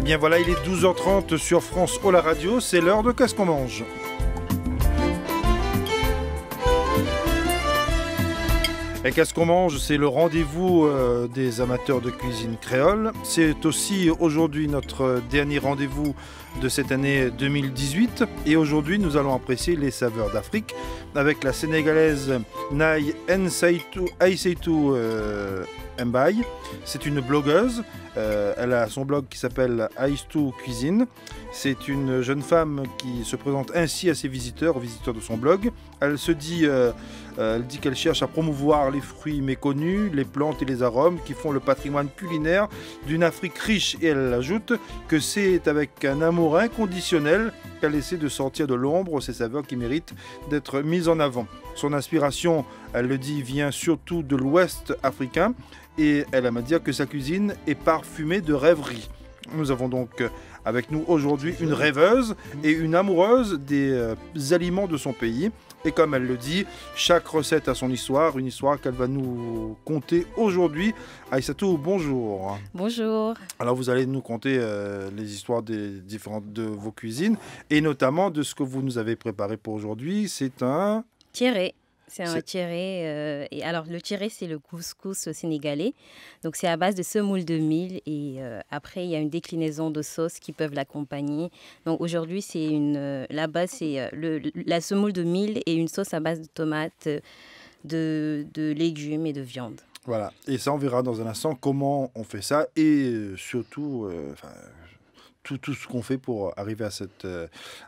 bien voilà, il est 12h30 sur France O La Radio, c'est l'heure de Qu'est-ce qu'on mange? Et Qu'est-ce qu'on mange? C'est le rendez-vous des amateurs de cuisine créole. C'est aussi aujourd'hui notre dernier rendez-vous de cette année 2018. Et aujourd'hui, nous allons apprécier les saveurs d'Afrique avec la Sénégalaise Naye Aïssatou Mbaye. C'est une blogueuse. Elle a son blog qui s'appelle Aïssatou Cuisine. C'est une jeune femme qui se présente ainsi à ses visiteurs, aux visiteurs de son blog. Elle dit qu'elle cherche à promouvoir les fruits méconnus, les plantes et les arômes qui font le patrimoine culinaire d'une Afrique riche. Et elle ajoute que c'est avec un amour inconditionnel qu'elle essaie de sortir de l'ombre ces saveurs qui méritent d'être mises en avant. Son inspiration, elle le dit, vient surtout de l'Ouest africain et elle aime à dire que sa cuisine est parfumée de rêverie. Nous avons donc avec nous aujourd'hui une rêveuse et une amoureuse des aliments de son pays. Et comme elle le dit, chaque recette a son histoire, une histoire qu'elle va nous conter aujourd'hui. Aïssatou, bonjour. Bonjour. Alors vous allez nous conter les histoires des différentes de vos cuisines et notamment de ce que vous nous avez préparé pour aujourd'hui. C'est un... Tiré. C'est un tiré. Et alors, le tiré, c'est le couscous sénégalais. Donc, c'est à base de semoule de mil. Et après, il y a une déclinaison de sauces qui peuvent l'accompagner. Donc, aujourd'hui, la base, c'est la semoule de mil et une sauce à base de tomates, de légumes et de viande. Voilà. Et ça, on verra dans un instant comment on fait ça. Et surtout... Tout ce qu'on fait pour arriver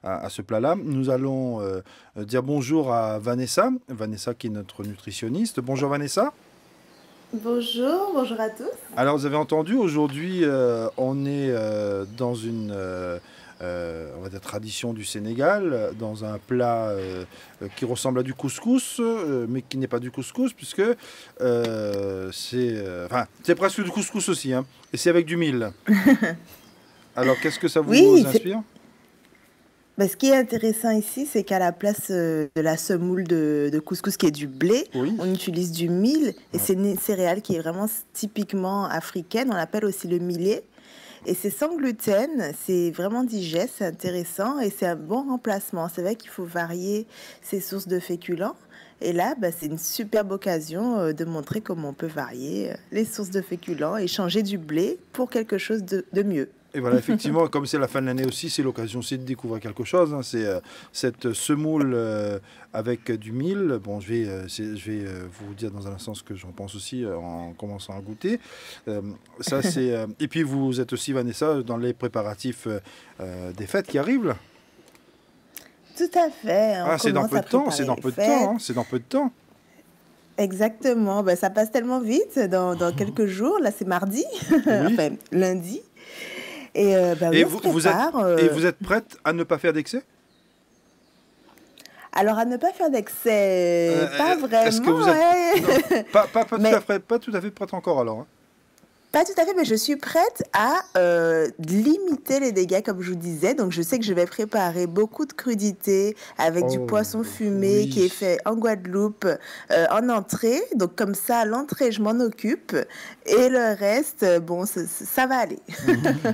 à ce plat-là. Nous allons dire bonjour à Vanessa. Vanessa qui est notre nutritionniste. Bonjour Vanessa. Bonjour, bonjour à tous. Alors vous avez entendu, aujourd'hui on est dans une on va dire, tradition du Sénégal, dans un plat qui ressemble à du couscous, mais qui n'est pas du couscous, puisque c'est presque du couscous aussi, hein, et c'est avec du mil. Alors, qu'est-ce que ça vous inspire? Ce qui est intéressant ici, c'est qu'à la place de la semoule de couscous qui est du blé, on utilise du mil. Et c'est une céréale qui est vraiment typiquement africaine. On l'appelle aussi le millet. Et c'est sans gluten, c'est vraiment digeste, c'est intéressant et c'est un bon remplacement. C'est vrai qu'il faut varier ses sources de féculents. Et là, c'est une superbe occasion de montrer comment on peut varier les sources de féculents et changer du blé pour quelque chose de mieux. Et voilà, effectivement, comme c'est la fin de l'année aussi, c'est l'occasion aussi de découvrir quelque chose. Hein. C'est cette semoule avec du mil. Bon, je vais vous dire dans un instant ce que j'en pense aussi en commençant à goûter. Ça, c'est. Et puis, vous êtes aussi, Vanessa, dans les préparatifs des fêtes qui arrivent, là. Tout à fait. C'est dans peu de temps. C'est dans peu de temps. Hein. C'est dans peu de temps. Exactement. Ça passe tellement vite dans quelques jours. Là, c'est mardi, enfin lundi. Et vous êtes prête à ne pas faire d'excès? Alors, à ne pas faire d'excès, pas vraiment. Est-ce que vous êtes... Non, pas tout à fait prête encore, alors. Hein. Pas tout à fait, mais je suis prête à limiter les dégâts, comme je vous disais. Donc, je sais que je vais préparer beaucoup de crudités avec du poisson fumé qui est fait en Guadeloupe en entrée. Donc, comme ça, l'entrée, je m'en occupe. Et le reste, ça va aller.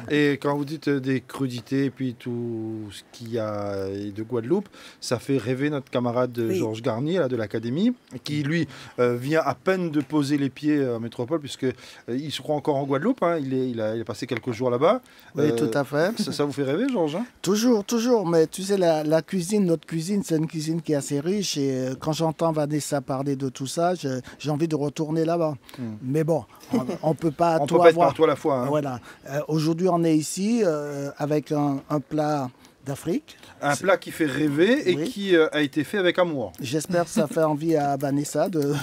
Et quand vous dites des crudités et puis tout ce qu'il y a de Guadeloupe, ça fait rêver notre camarade Georges Garnier là, de l'Académie, qui, lui, vient à peine de poser les pieds en métropole, puisqu'il se croit encore en Guadeloupe, hein. Il a passé quelques jours là-bas. Oui, tout à fait. Ça vous fait rêver, Georges, hein? Toujours. Mais tu sais, la cuisine, notre cuisine, c'est une cuisine qui est assez riche. Et quand j'entends Vanessa parler de tout ça, j'ai envie de retourner là-bas. Mais bon, on ne peut pas on tout peut pas avoir. être partout à la fois. Hein. Voilà. Aujourd'hui, on est ici avec un plat d'Afrique. Un plat qui fait rêver et qui a été fait avec amour. J'espère que ça fait envie à Vanessa de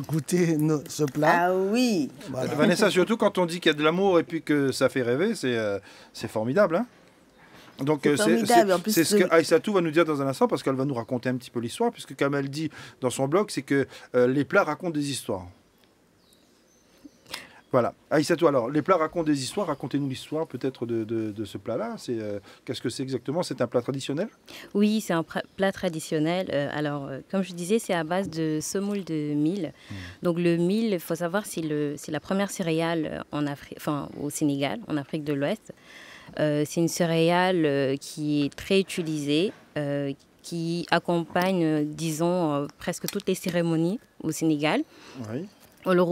goûter ce plat. Ah oui. Voilà. Vanessa, surtout quand on dit qu'il y a de l'amour et puis que ça fait rêver, c'est formidable. Hein. Donc c'est ce que Aïssatou va nous dire dans un instant, parce qu'elle va nous raconter un petit peu l'histoire, puisque comme elle dit dans son blog, c'est que les plats racontent des histoires. Voilà. Aïssatou, alors, les plats racontent des histoires. Racontez-nous l'histoire peut-être de ce plat-là. Qu'est-ce que c'est exactement? C'est un plat traditionnel? Oui, c'est un plat traditionnel. Comme je disais, c'est à base de semoule de mil. Donc le mil, il faut savoir, c'est la première céréale au Sénégal, en Afrique de l'Ouest. C'est une céréale qui est très utilisée, qui accompagne, disons, presque toutes les cérémonies au Sénégal. Oui. On la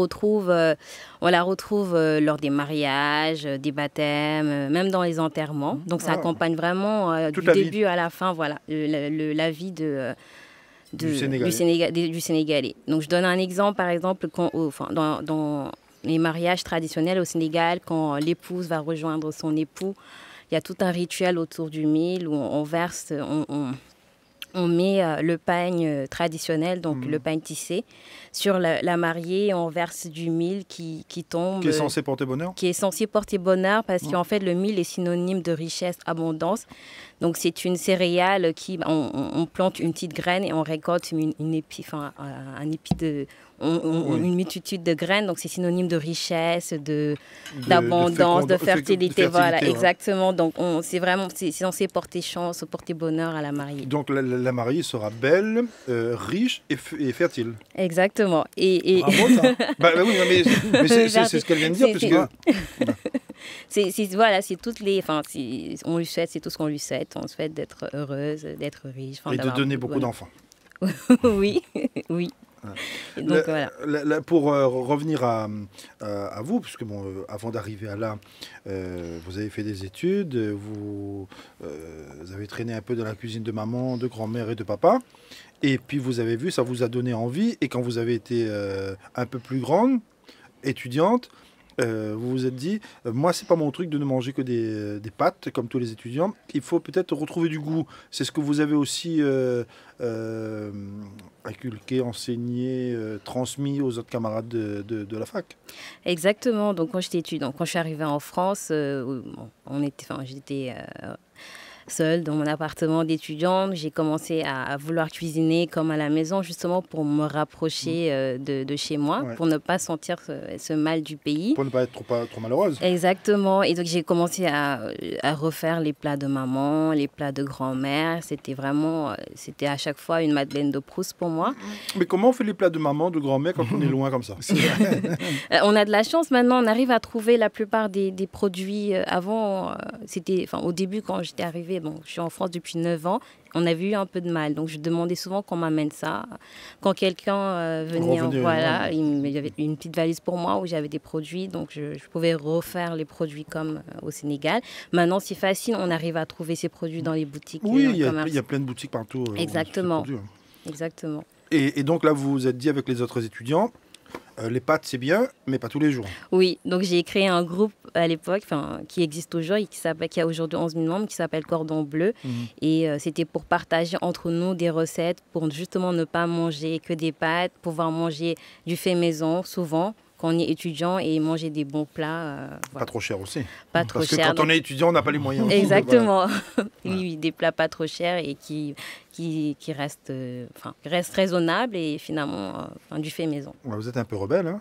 retrouve lors des mariages, des baptêmes, même dans les enterrements. Donc ça accompagne vraiment du début à la fin, voilà, la vie du Sénégalais. Donc je donne un exemple, par exemple, dans les mariages traditionnels au Sénégal, quand l'épouse va rejoindre son époux, il y a tout un rituel autour du mil où on verse, on met le pagne traditionnel, donc le pagne tissé, sur la mariée. On verse du mil qui tombe. Qui est censé porter bonheur? Qui est censé porter bonheur parce qu'en fait, le mil est synonyme de richesse, abondance. Donc, c'est une céréale on plante une petite graine et on récolte une multitude de graines. Donc, c'est synonyme de richesse, d'abondance, de fertilité. Voilà, exactement. Donc, c'est censé porter chance, porter bonheur à la mariée. Donc, la mariée sera belle, riche et fertile. Exactement. Bravo, ça. Oui, mais c'est ce qu'elle vient de dire, c'est toutes les... on lui souhaite, c'est tout ce qu'on lui souhaite. On souhaite d'être heureuse, d'être riche. Et de donner beaucoup d'enfants. Oui, oui. Et donc, pour revenir à vous, puisque avant d'arriver à là, vous avez fait des études, vous avez traîné un peu dans la cuisine de maman, de grand-mère et de papa, et puis vous avez vu, ça vous a donné envie, et quand vous avez été un peu plus grande, étudiante, vous vous êtes dit, moi c'est pas mon truc de ne manger que des pâtes comme tous les étudiants, il faut peut-être retrouver du goût. C'est ce que vous avez aussi inculqué, enseigné, transmis aux autres camarades de la fac. Exactement. Donc quand j'étais étudiante, quand je suis arrivée en France, j'étais seule dans mon appartement d'étudiante. J'ai commencé à vouloir cuisiner comme à la maison, justement pour me rapprocher de chez moi, pour ne pas sentir ce mal du pays. Pour ne pas être trop malheureuse. Exactement. Et donc j'ai commencé à refaire les plats de maman, les plats de grand-mère. C'était à chaque fois une Madeleine de Proust pour moi. Mais comment on fait les plats de maman, de grand-mère quand on est loin comme ça? On a de la chance maintenant, on arrive à trouver la plupart des produits. Avant, au début quand j'étais arrivée, je suis en France depuis 9 ans. On avait eu un peu de mal. Donc, je demandais souvent qu'on m'amène ça. Quand quelqu'un venait, il y avait une petite valise pour moi où j'avais des produits. Donc, je pouvais refaire les produits comme au Sénégal. Maintenant, c'est facile. On arrive à trouver ces produits dans les boutiques. Oui, il y a plein de boutiques partout. Exactement. Exactement. Et donc, là, vous vous êtes dit avec les autres étudiants, les pâtes, c'est bien, mais pas tous les jours. Oui, donc j'ai créé un groupe à l'époque, qui existe aujourd'hui, qui a aujourd'hui 11 000 membres, qui s'appelle Cordon Bleu. Et c'était pour partager entre nous des recettes, pour justement ne pas manger que des pâtes, pouvoir manger du fait maison, souvent, quand on est étudiant, et manger des bons plats. Pas trop cher aussi. Pas trop cher. Parce que quand on est étudiant, on n'a pas les moyens. Exactement. Oui, des plats pas trop chers et qui restent raisonnables et finalement du fait maison. Vous êtes un peu rebelle, hein?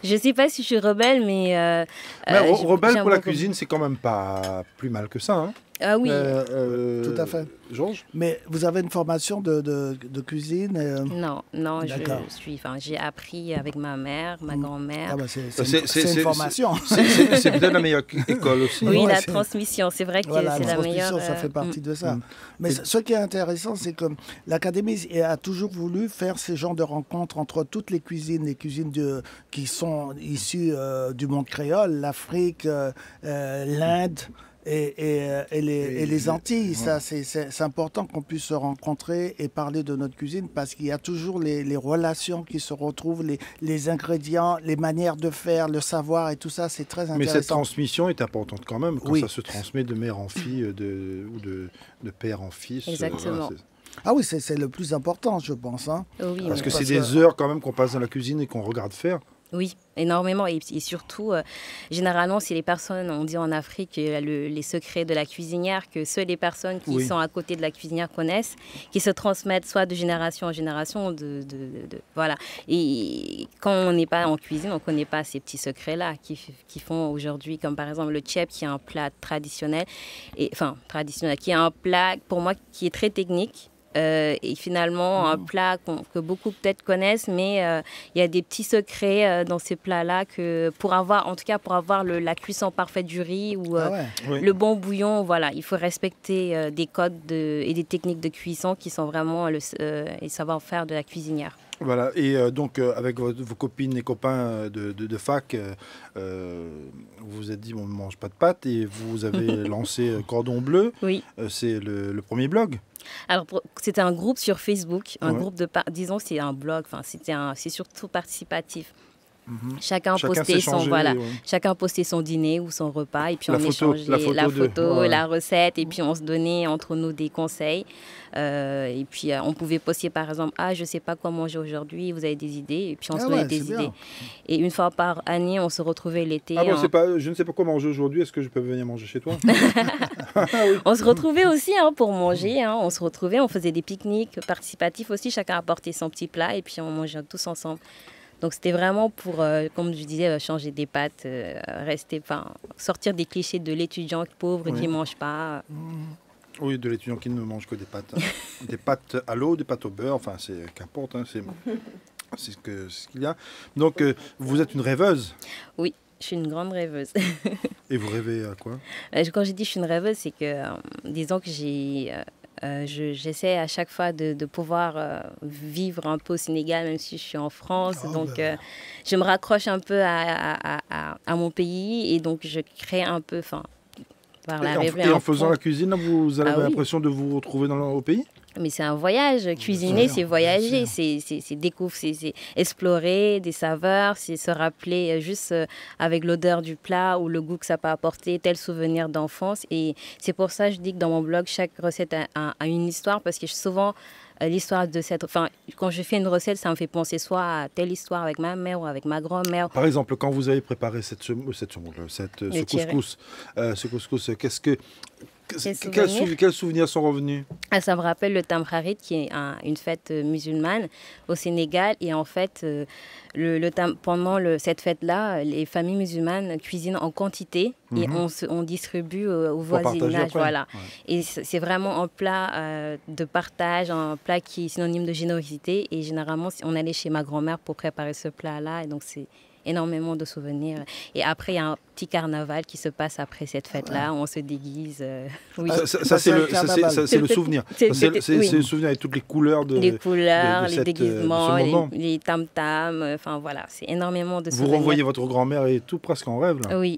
Je ne sais pas si je suis rebelle, mais... rebelle pour la cuisine, c'est quand même pas plus mal que ça, hein? Ah oui. Tout à fait. Georges? Mais vous avez une formation de cuisine Non, j'ai appris avec ma mère, ma grand-mère. C'est une formation. C'est peut-être la meilleure école aussi. Oui, la transmission, c'est vrai que c'est la meilleure. Ça fait partie de ça. Mais ce qui est intéressant, c'est que l'Académie a toujours voulu faire ce genre de rencontres entre toutes les cuisines qui sont issues du monde créole, l'Afrique, l'Inde. Et les Antilles, ça, c'est important qu'on puisse se rencontrer et parler de notre cuisine parce qu'il y a toujours les relations qui se retrouvent, les ingrédients, les manières de faire, le savoir et tout ça, c'est très intéressant. Mais cette transmission est importante quand même, quand ça se transmet de mère en fille ou de père en fils. Exactement. Ah oui, c'est le plus important, je pense. Hein. Oui, parce que c'est des heures quand même qu'on passe dans la cuisine et qu'on regarde faire. Oui, énormément. Et surtout, généralement, c'est les personnes, on dit en Afrique, les secrets de la cuisinière, que seules les personnes qui sont à côté de la cuisinière connaissent, qui se transmettent soit de génération en génération. Voilà. Et quand on n'est pas en cuisine, on ne connaît pas ces petits secrets-là qui font aujourd'hui, comme par exemple le tchèp, qui est un plat traditionnel, qui est un plat, pour moi, qui est très technique. Et finalement, un plat que beaucoup peut-être connaissent, mais il y a des petits secrets dans ces plats-là que pour avoir la cuisson parfaite du riz ou le bon bouillon, voilà, il faut respecter des codes et des techniques de cuisson qui sont vraiment le savoir-faire de la cuisinière. Voilà, et donc avec vos copines et copains de fac, vous vous êtes dit on ne mange pas de pâtes et vous avez lancé Cordon Bleu. Oui. C'est le premier blog. Alors, c'était un groupe sur Facebook, un groupe disons, c'est un blog, c'est surtout participatif. Chacun postait son dîner ou son repas et puis on échangeait la photo, la recette et puis on se donnait entre nous des conseils. Et puis on pouvait poster par exemple je sais pas quoi manger aujourd'hui, vous avez des idées, et puis on se donnait des idées. Et une fois par année on se retrouvait l'été. Je ne sais pas quoi manger aujourd'hui, est-ce que je peux venir manger chez toi? On se retrouvait aussi pour manger, on se retrouvait, on faisait des pique-niques participatifs aussi, chacun apportait son petit plat et puis on mangeait tous ensemble. Donc c'était vraiment pour, comme je disais, changer des pâtes, sortir des clichés de l'étudiant pauvre qui ne mange pas. Oui, de l'étudiant qui ne mange que des pâtes. Des pâtes à l'eau, des pâtes au beurre, qu'importe, c'est ce qu'il y a. Donc vous êtes une rêveuse? Oui, je suis une grande rêveuse. Et vous rêvez à quoi? Quand j'ai dit je suis une rêveuse, c'est que, disons que j'essaie à chaque fois de pouvoir vivre un peu au Sénégal, même si je suis en France. Je me raccroche un peu à mon pays et donc je crée un peu... Et en faisant la cuisine, vous avez l'impression de vous retrouver au pays? Mais c'est un voyage. Cuisiner, c'est voyager, c'est découvrir, c'est explorer des saveurs, c'est se rappeler juste avec l'odeur du plat ou le goût que ça peut apporter, tel souvenir d'enfance. Et c'est pour ça que je dis que dans mon blog, chaque recette a une histoire, parce que souvent, l'histoire de cette... quand je fais une recette, ça me fait penser soit à telle histoire avec ma mère ou avec ma grand-mère. Par exemple, quand vous avez préparé ce couscous, quels souvenirs sont revenus? Ça me rappelle le Tamkharit, qui est une fête musulmane au Sénégal. Et en fait, pendant cette fête-là, les familles musulmanes cuisinent en quantité et on distribue au voisinage. Voilà. Ouais. Et c'est vraiment un plat de partage, un plat qui est synonyme de générosité. Et généralement, on allait chez ma grand-mère pour préparer ce plat-là. Et donc, c'est énormément de souvenirs. Et après, il y a un petit carnaval qui se passe après cette fête-là. On se déguise. Oui. Ça, c'est le souvenir. C'est le souvenir avec toutes les couleurs les déguisements, les tam-tams. Voilà, c'est énormément de souvenirs. Vous revoyez votre grand-mère et tout presque en rêve, là. Oui.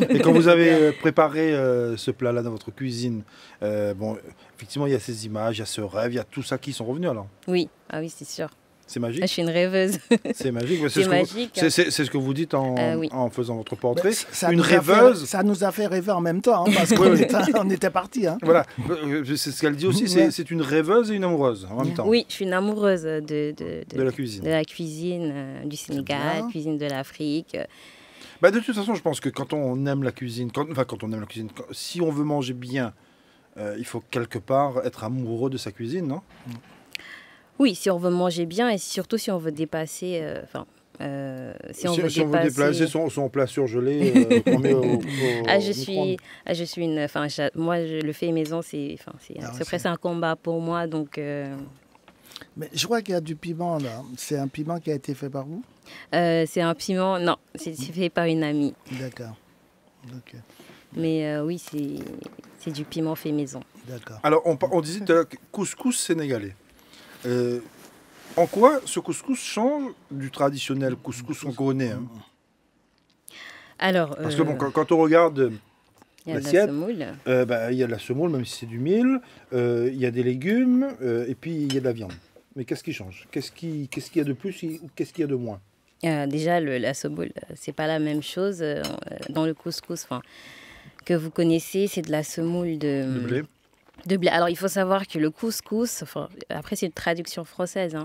Et quand vous avez préparé ce plat-là dans votre cuisine, effectivement, il y a ces images, il y a ce rêve, il y a tout ça qui sont revenus, alors. Oui, oui, c'est sûr. C'est magique. Je suis une rêveuse. C'est magique. C'est ce que vous dites en faisant votre portrait. Une rêveuse. Ça nous a fait rêver en même temps, parce qu'on était partis. Voilà. C'est ce qu'elle dit aussi. C'est une rêveuse et une amoureuse en même temps. Oui, je suis une amoureuse de la cuisine. De la cuisine du Sénégal, cuisine de l'Afrique. De toute façon, je pense que quand on aime la cuisine, si on veut manger bien, il faut quelque part être amoureux de sa cuisine, non? Oui, si on veut manger bien et surtout si on veut dépasser... si on veut déplacer son plat surgelé, je suis une... moi, le fait maison, c'est presque un combat pour moi, donc... Mais je crois qu'il y a du piment, là. C'est un piment qui a été fait par vous? C'est un piment... Non, c'est fait par une amie. D'accord. Okay. Mais oui, c'est du piment fait maison. D'accord. Alors, on disait couscous sénégalais. En quoi ce couscous change du traditionnel couscous qu'on connaît, hein? Alors, parce que quand on regarde l'assiette, il y a de la semoule, même si c'est du mil, il y a des légumes, et puis il y a de la viande. Mais qu'est-ce qui change? Qu'est-ce qu'il y a de plus ou qu'est-ce qu'il y a de moins? Déjà, la semoule, c'est pas la même chose. Dans le couscous que vous connaissez, c'est de la semoule de blé. De blé. Alors, il faut savoir que le couscous, après, c'est une traduction française.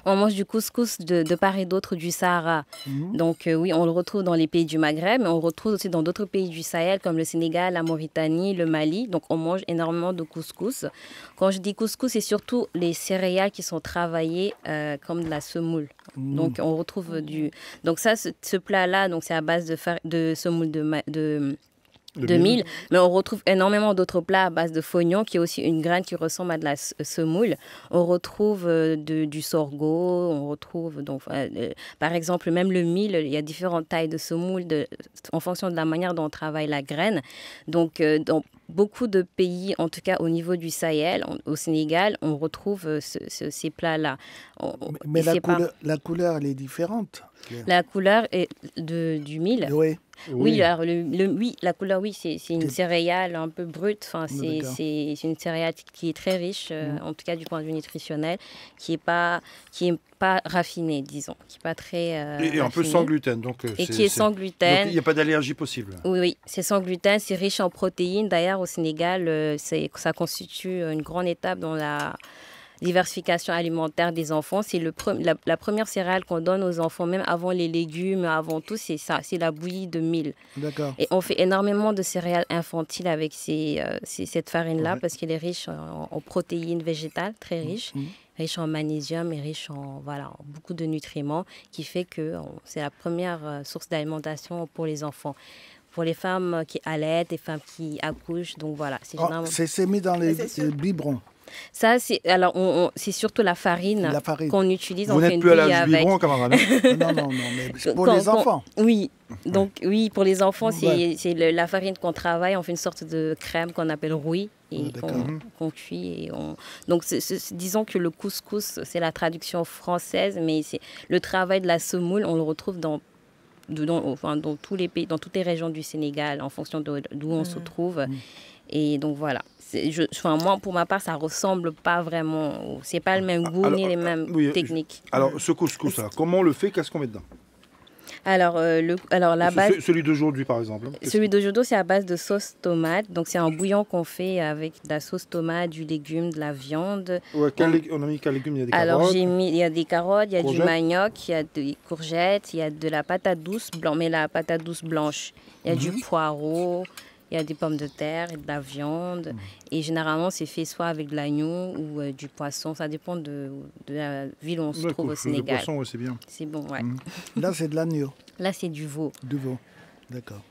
On mange du couscous de part et d'autre du Sahara. Donc oui, on le retrouve dans les pays du Maghreb, mais on le retrouve aussi dans d'autres pays du Sahel, comme le Sénégal, la Mauritanie, le Mali. Donc on mange énormément de couscous. Quand je dis couscous, c'est surtout les céréales qui sont travaillées comme de la semoule. Donc on retrouve Donc ça, ce plat-là, donc c'est à base de semoule de mil, mais on retrouve énormément d'autres plats à base de fognon, qui est aussi une graine qui ressemble à de la semoule. On retrouve du sorgho, on retrouve donc par exemple même le mil, il y a différentes tailles de semoule en fonction de la manière dont on travaille la graine. Donc dans beaucoup de pays, en tout cas au niveau du Sahel, au Sénégal, on retrouve ces plats-là. Mais la couleur, elle est différente. La couleur du mil. Oui. Oui, alors oui, la couleur, oui, c'est une céréale un peu brute. Enfin, c'est une céréale qui est très riche, en tout cas du point de vue nutritionnel, qui est pas raffinée, disons, qui est pas très et un peu sans gluten, donc qui est sans gluten. Donc il n'y a pas d'allergie possible. Oui, c'est sans gluten, c'est riche en protéines. D'ailleurs, au Sénégal, ça constitue une grande étape dans la diversification alimentaire des enfants. C'est la première céréale qu'on donne aux enfants, même avant les légumes, avant tout, c'est ça, c'est la bouillie de mil. D'accord. Et on fait énormément de céréales infantiles avec cette farine-là, parce qu'elle est riche en protéines végétales, très riche, riche en magnésium et riche en beaucoup de nutriments, qui fait que c'est la première source d'alimentation pour les enfants. Pour les femmes qui allaitent, les femmes qui accouchent, donc voilà. C'est mis dans les biberons. Ça, c'est surtout la farine qu'on utilise. Vous n'êtes plus à l'âge du biberon, camarade. Non, mais pour les enfants. Oui, donc oui, pour les enfants, c'est la farine qu'on travaille. On fait une sorte de crème qu'on appelle rouille et qu'on cuit. Donc, disons que le couscous, c'est la traduction française, mais c'est le travail de la semoule, on le retrouve dans tous les pays, dans toutes les régions du Sénégal, en fonction d'où on se trouve. Et donc voilà. Moi, pour ma part, ça ressemble pas vraiment. C'est pas le même goût ni les mêmes techniques. Alors, ce couscous-là, comment on le fait? Qu'est-ce qu'on met dedans? Alors, la base... Celui d'aujourd'hui, par exemple. Celui d'aujourd'hui, c'est à base de sauce tomate. Donc, c'est un bouillon qu'on fait avec de la sauce tomate, du légume, de la viande. Ouais, on a mis quel légume? Il y a des carottes. Alors, il y a des carottes, il y a du manioc, il y a des courgettes, il y a de la patate douce blanche, mais la patate douce blanche. Il y a du poireau. Il y a des pommes de terre et de la viande. Et généralement, c'est fait soit avec de l'agneau ou du poisson. Ça dépend de la ville où on se trouve au Sénégal. Le poisson, c'est bien. C'est bon, ouais. Là, c'est de l'agneau. Là, c'est du veau. Du veau, d'accord.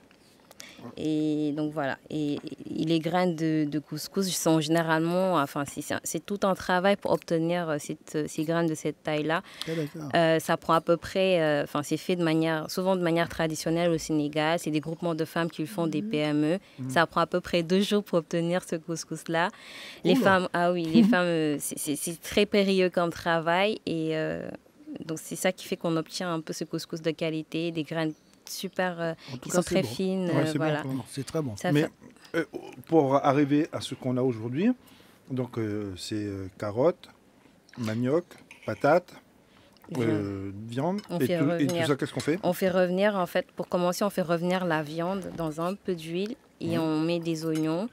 Et donc voilà. Et les graines de couscous sont généralement, c'est tout un travail pour obtenir ces graines de cette taille-là. Ça prend à peu près, c'est fait souvent de manière traditionnelle au Sénégal. C'est des groupements de femmes qui font des PME. Ça prend à peu près 2 jours pour obtenir ce couscous-là. Les femmes, c'est très périlleux comme travail. Et donc c'est ça qui fait qu'on obtient un peu ce couscous de qualité, des graines super, qui sont très fines. Voilà. C'est très bon. Mais pour arriver à ce qu'on a aujourd'hui, donc c'est carottes, manioc, patates, viande et tout ça, qu'est-ce qu'on fait? On fait revenir, en fait, pour commencer, on fait revenir la viande dans un peu d'huile et on met des oignons.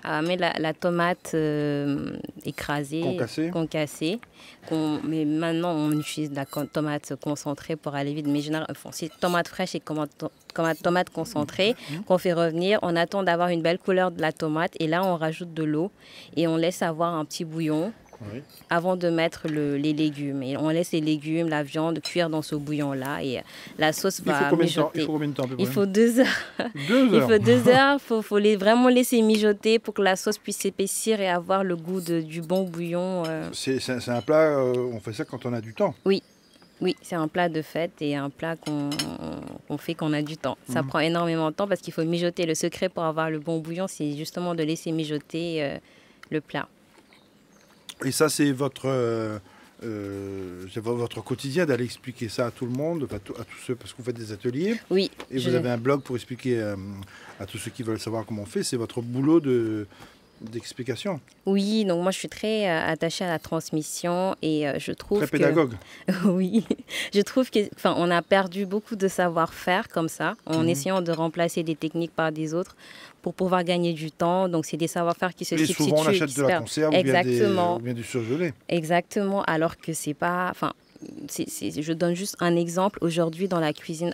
On met la tomate écrasée, concassée. Mais maintenant, on utilise de la tomate concentrée pour aller vite. Mais généralement, c'est tomate fraîche et tomate concentrée qu'on fait revenir. On attend d'avoir une belle couleur de la tomate. Et là, on rajoute de l'eau et on laisse avoir un petit bouillon avant de mettre les légumes. Et on laisse les légumes, la viande cuire dans ce bouillon-là. Et la sauce va mijoter. Il faut combien de temps? Il faut 2 heures. 2 heures. Il faut 2 heures. Il faut vraiment laisser mijoter pour que la sauce puisse s'épaissir et avoir le goût du bon bouillon. C'est un plat, on fait ça quand on a du temps. Oui, c'est un plat de fête et un plat qu'on fait quand on a du temps. Ça prend énormément de temps parce qu'il faut mijoter. Le secret pour avoir le bon bouillon, c'est justement de laisser mijoter le plat. Et ça, c'est votre quotidien d'aller expliquer ça à tout le monde, à tous ceux, parce que vous faites des ateliers. Oui. Et vous avez un blog pour expliquer à tous ceux qui veulent savoir comment on fait. C'est votre boulot d'explication. Oui, donc moi je suis très attachée à la transmission et je trouve très pédagogue. Oui, je trouve qu'on a perdu beaucoup de savoir-faire comme ça, en essayant de remplacer des techniques par des autres pour pouvoir gagner du temps. Donc c'est des savoir-faire qui se substituent. Et souvent on achète de la conserve ou bien du surgelé. Exactement, alors que c'est pas... je donne juste un exemple. Aujourd'hui, dans la cuisine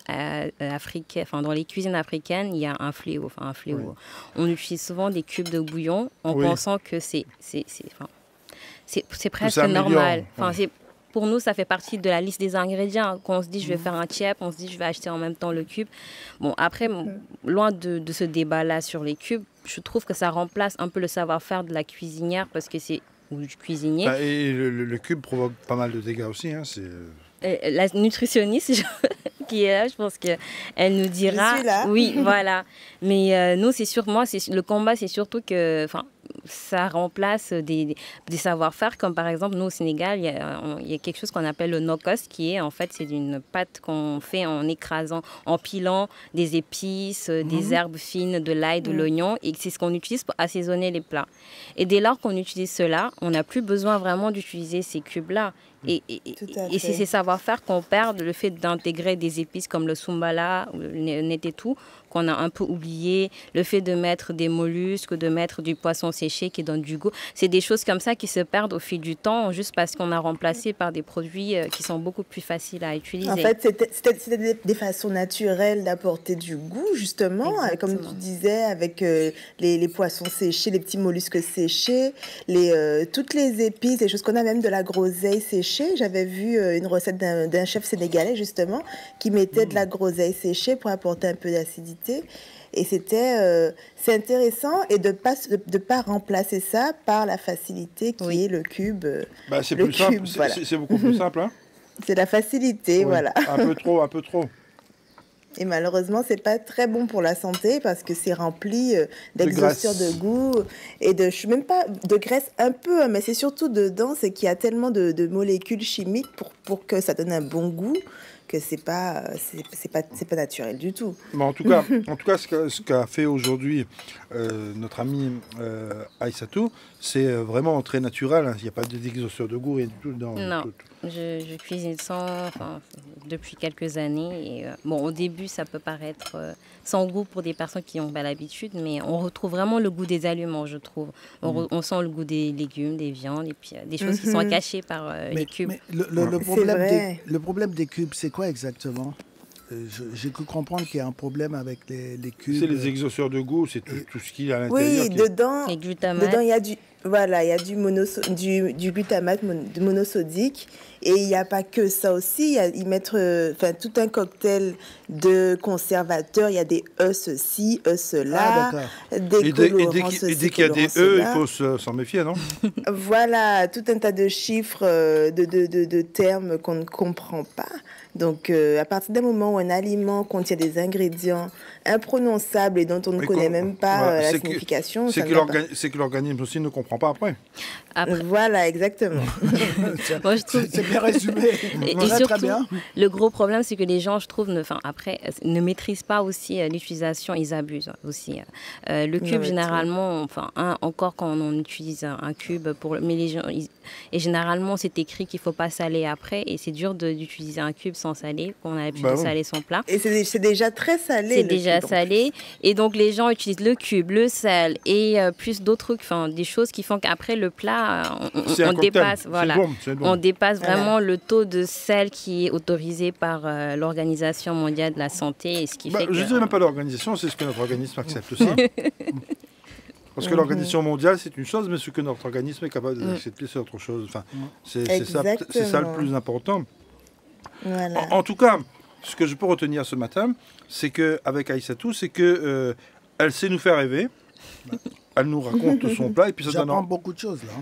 africaine, enfin dans les cuisines africaines, il y a un fléau. Oui. On utilise souvent des cubes de bouillon en pensant que c'est presque normal. Pour nous, ça fait partie de la liste des ingrédients. Quand on se dit, je vais faire un tiep, on se dit, je vais acheter en même temps le cube. Bon, après, loin de ce débat-là sur les cubes, je trouve que ça remplace un peu le savoir-faire de la cuisinière ou du cuisinier. Et le cube provoque pas mal de dégâts aussi. Hein, la nutritionniste qui est là, je pense qu'elle nous dira. Je suis là. Oui, voilà. Mais nous, le combat, c'est surtout que... ça remplace des savoir-faire, comme par exemple, nous au Sénégal, il y a quelque chose qu'on appelle le no-cost, qui est en fait, c'est une pâte qu'on fait en écrasant, en pilant des épices, des herbes fines, de l'ail, de l'oignon, et c'est ce qu'on utilise pour assaisonner les plats. Et dès lors qu'on utilise cela, on n'a plus besoin vraiment d'utiliser ces cubes-là. Et c'est ces savoir-faire qu'on perd, le fait d'intégrer des épices comme le sumbala, le netetu, qu'on a un peu oublié, le fait de mettre des mollusques, de mettre du poisson séché qui donne du goût. C'est des choses comme ça qui se perdent au fil du temps, juste parce qu'on a remplacé par des produits qui sont beaucoup plus faciles à utiliser. En fait, c'était des façons naturelles d'apporter du goût, justement, comme tu disais, avec les poissons séchés, les petits mollusques séchés, toutes les épices, les choses qu'on a, même de la groseille séchée. J'avais vu une recette d'un chef sénégalais, justement, qui mettait de la groseille séchée pour apporter un peu d'acidité. Et c'est intéressant et de pas remplacer ça par la facilité qui est le cube. C'est plus simple, voilà. C'est beaucoup plus simple. Hein. C'est la facilité, voilà. Un peu trop. Et malheureusement, c'est pas très bon pour la santé parce que c'est rempli d'exhausteurs de goût et même pas de graisse un peu, mais c'est surtout dedans, c'est qu'il y a tellement de molécules chimiques pour que ça donne un bon goût que c'est pas naturel du tout. Mais en tout cas, ce qu'a fait aujourd'hui notre ami Aïssatou, c'est vraiment très naturel. Il n'y a pas d'exhausteur de goût et tout dans. Non, je cuisine depuis quelques années. Et, au début, ça peut paraître sans goût pour des personnes qui n'ont pas l'habitude, mais on retrouve vraiment le goût des aliments, je trouve. On sent le gout des légumes, des viandes, et puis des choses qui sont cachées par les cubes. Mais le problème des cubes, c'est quoi exactement? J'ai cru comprendre qu'il y a un problème avec les cubes. C'est les exhausteurs de goût, c'est tout ce qu'il y a à l'intérieur. Oui, dedans, il y a du glutamate monosodique. Et il n'y a pas que ça aussi. Ils mettent tout un cocktail de conservateurs. Il y a des ceci, cela, des colorants ceci, et dès qu'il y a des il faut s'en méfier, non? Voilà, tout un tas de chiffres, de termes qu'on ne comprend pas. Donc, à partir d'un moment où un aliment contient des ingrédients imprononçables et dont on ne connaît même pas la signification... C'est que l'organisme aussi ne comprend pas après. Voilà, exactement. Moi, je trouve... C'est bien résumé. Et surtout, le gros problème, c'est que les gens, je trouve, ne maîtrisent pas aussi l'utilisation, ils abusent aussi. Le cube, généralement, encore quand on utilise un cube, mais les gens... Et généralement, c'est écrit qu'il ne faut pas saler après, et c'est dur d'utiliser un cube sans saler, qu'on a l'habitude de saler son plat. Et c'est déjà très salé. C'est déjà salé, et donc les gens utilisent le cube, le sel, et plus d'autres trucs, des choses qui font qu'après le plat, on dépasse, on dépasse vraiment le taux de sel qui est autorisé par l'Organisation mondiale de la santé, et ce qui fait que... Je ne dirais même pas l'organisation, c'est ce que notre organisme accepte aussi. Parce que l'organisation mondiale, c'est une chose, mais ce que notre organisme est capable d'accepter, c'est autre chose. C'est ça le plus important. Voilà. En tout cas, ce que je peux retenir ce matin, c'est qu'avec Aïssatou, c'est que elle sait nous faire rêver. Elle nous raconte son plat et puis ça donne beaucoup de choses là.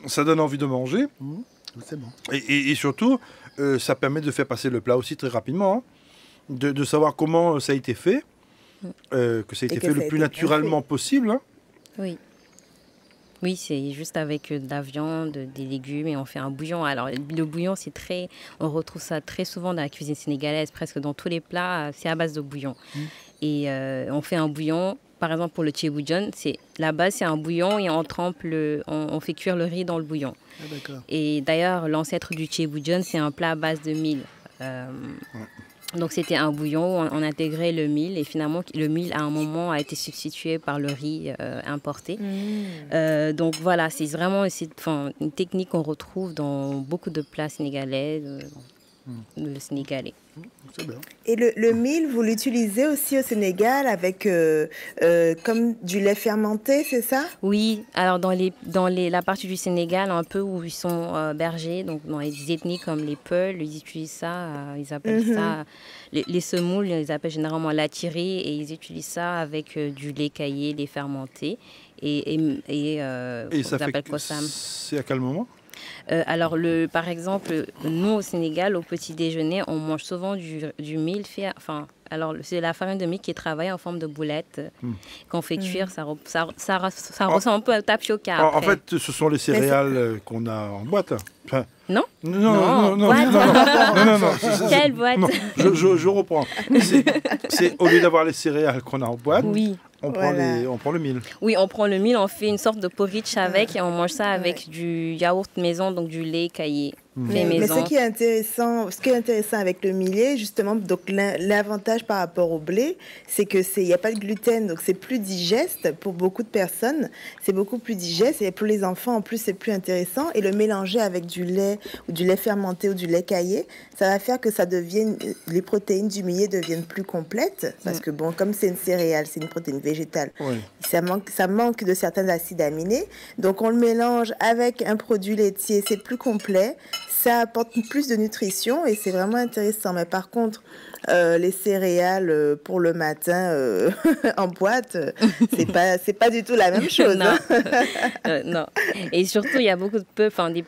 Ça donne envie de manger. C'est bon. Et surtout, ça permet de faire passer le plat aussi très rapidement, hein, de savoir comment ça a été fait, que ça a été fait le plus naturellement possible. Hein. Oui. Oui, c'est juste avec de la viande, des légumes et on fait un bouillon. Alors, le bouillon, on retrouve ça très souvent dans la cuisine sénégalaise, presque dans tous les plats, c'est à base de bouillon. Et on fait un bouillon, par exemple pour le tchéboudion, la base c'est un bouillon et on fait cuire le riz dans le bouillon. Et d'ailleurs, l'ancêtre du tchéboudion, c'est un plat à base de mil. Donc c'était un bouillon où on intégrait le mil et finalement le mil à un moment a été substitué par le riz importé. Donc voilà, c'est vraiment une technique qu'on retrouve dans beaucoup de plats sénégalais, le sénégalais. C'est bien. Et le mil, vous l'utilisez aussi au Sénégal avec comme du lait fermenté, c'est ça? Oui, alors dans la partie du Sénégal, un peu où ils sont bergers, donc dans les ethnies comme les Peuls, ils utilisent ça, ils appellent ça, les semoules, ils appellent généralement la tirée et ils utilisent ça avec du lait caillé, lait fermenté et ça appelle Kossam. C'est à quel moment? Alors, par exemple, nous au Sénégal, au petit déjeuner, on mange souvent du mil fait. Alors, c'est la farine de mil qui est travaillée en forme de boulette qu'on fait cuire. Ça ressemble un peu à tapioca. En fait, ce sont les céréales qu'on a en boîte. Enfin, non. Non. Quelle boîte? Non, je reprends. C'est au lieu d'avoir les céréales qu'on a en boîte. Oui. On prend le mil. Oui, on prend le mil, on fait une sorte de porridge avec et on mange ça avec du yaourt maison, donc du lait caillé. Mais ce qui est intéressant avec le millet, justement, donc l'avantage par rapport au blé, c'est que il n'y a pas de gluten, donc c'est plus digeste pour beaucoup de personnes. C'est beaucoup plus digeste et pour les enfants, en plus, c'est plus intéressant. Et le mélanger avec du lait ou du lait fermenté ou du lait caillé, ça va faire que les protéines du millet deviennent plus complètes parce que bon, comme c'est une céréale, c'est une protéine végétale, ça manque de certains acides aminés. Donc on le mélange avec un produit laitier, c'est plus complet. Ça apporte plus de nutrition et c'est vraiment intéressant. Mais par contre, les céréales pour le matin en boîte, c'est pas du tout la même chose. Non. Non. Et surtout, il y a beaucoup de peuples, des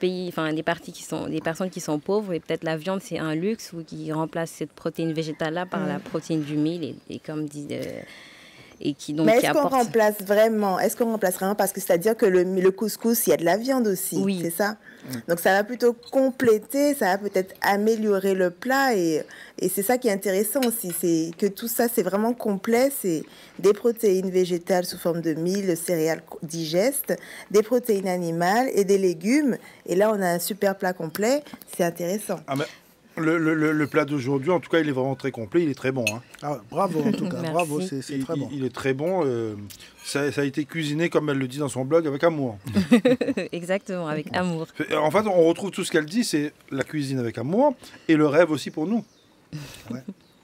personnes qui sont pauvres et peut-être la viande c'est un luxe ou qui remplace cette protéine végétale là par la protéine du mil et comme dit. Mais est-ce qu'on remplace vraiment? Parce que c'est-à-dire que le couscous, il y a de la viande aussi, c'est ça? Donc ça va plutôt compléter, ça va peut-être améliorer le plat et c'est ça qui est intéressant aussi, c'est que tout ça c'est vraiment complet, c'est des protéines végétales sous forme de mil, céréales digestes, des protéines animales et des légumes et là on a un super plat complet, c'est intéressant. Le plat d'aujourd'hui, en tout cas, il est vraiment très complet, il est très bon. Hein. Ah, bravo, en tout cas, bravo, c'est très bon. Il est très bon. Ça a été cuisiné, comme elle le dit dans son blog, avec amour. Exactement, avec amour. En fait, on retrouve tout ce qu'elle dit, c'est la cuisine avec amour et le rêve aussi pour nous. Ouais,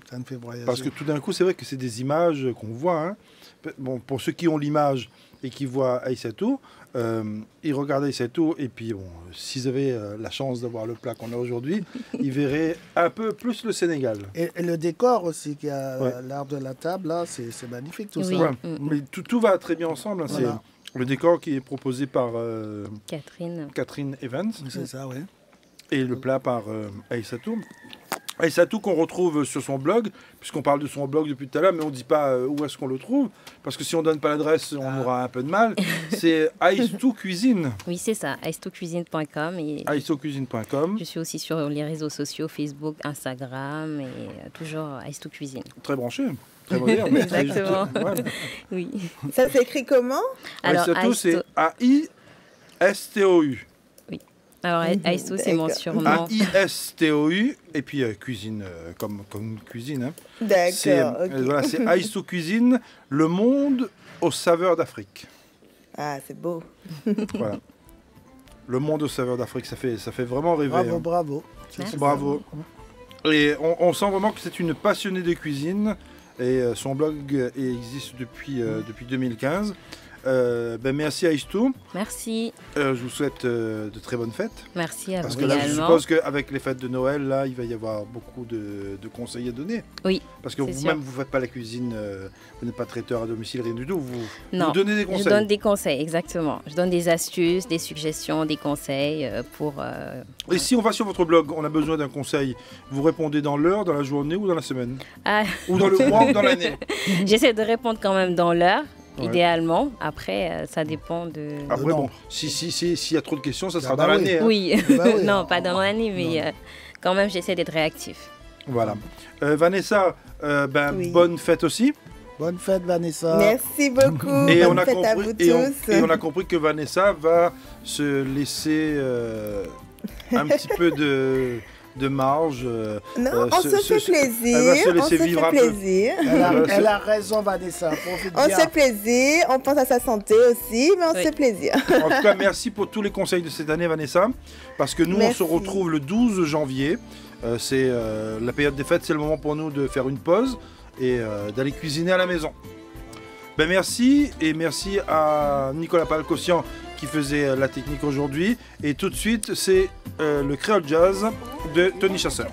ça me fait voyager. Parce que tout d'un coup, c'est vrai que c'est des images qu'on voit. Hein. Bon, pour ceux qui ont l'image et qui voient Aïssatou, ils regardent Aïssatou et puis bon, s'ils avaient la chance d'avoir le plat qu'on a aujourd'hui, ils verraient un peu plus le Sénégal. Et le décor aussi, qui a l'art de la table, là, c'est magnifique tout ça. Ouais. Mais tout va très bien ensemble. Hein. Voilà. C'est le décor qui est proposé par Catherine Evans. C'est ça, oui. Et le plat par Aïssatou. Aïssatou qu'on retrouve sur son blog, puisqu'on parle de son blog depuis tout à l'heure, mais on ne dit pas où est-ce qu'on le trouve, parce que si on ne donne pas l'adresse, on aura un peu de mal. C'est Aïssatou Cuisine. Oui, c'est ça, aïssatou-cuisine.com. aïssatou-cuisine.com. Je suis aussi sur les réseaux sociaux, Facebook, Instagram, et toujours Aïssatou Cuisine. Très branché, très moderne. Exactement. Oui. Ça s'écrit comment? Alors, Aïssatou, c'est A-I-S-T-O-U. Alors, Aïssatou, c'est mon surnom. A-I-S-T-O-U, et puis cuisine, comme cuisine. Hein. D'accord. Voilà, c'est Aïssatou Cuisine, le monde aux saveurs d'Afrique. Ah, c'est beau. Voilà. Le monde aux saveurs d'Afrique, ça fait vraiment rêver. Bravo, hein. bravo. Bravo. Et on sent vraiment que c'est une passionnée de cuisine, et son blog existe depuis 2015. Merci Aïssatou. Merci. Je vous souhaite de très bonnes fêtes. Merci à Parce vous que là, également. je suppose qu'avec les fêtes de Noël, là, il va y avoir beaucoup de conseils à donner. Oui. Parce que vous-même, vous ne faites pas la cuisine, vous n'êtes pas traiteur à domicile, rien du tout. Vous donnez des conseils. Je donne des conseils, exactement. Je donne des astuces, des suggestions, des conseils pour... Et si on va sur votre blog, on a besoin d'un conseil, vous répondez dans l'heure, dans la journée ou dans la semaine? Ou dans le mois ou dans l'année? J'essaie de répondre quand même dans l'heure. Idéalement, après, ça dépend de... Après, bon, s'il y a trop de questions, ça sera dans l'année. Hein. Oui, non, pas dans l'année, mais quand même, j'essaie d'être réactif. Voilà. Vanessa, bonne fête aussi. Bonne fête, Vanessa. Merci beaucoup. Et bonne fête à vous tous. Et on a compris que Vanessa va se laisser un petit peu de Marge. Non, on se fait plaisir. Elle va se laisser vivre un peu. Elle a raison, Vanessa. On se fait plaisir, on pense à sa santé aussi, mais on se fait plaisir. En tout cas, merci pour tous les conseils de cette année, Vanessa, parce que nous, on se retrouve le 12 janvier. C'est la période des fêtes, c'est le moment pour nous de faire une pause et d'aller cuisiner à la maison. Ben merci, et merci à Nicolas Palcossian qui faisait la technique aujourd'hui. Et tout de suite, c'est le Creole Jazz de Tony Chasseur.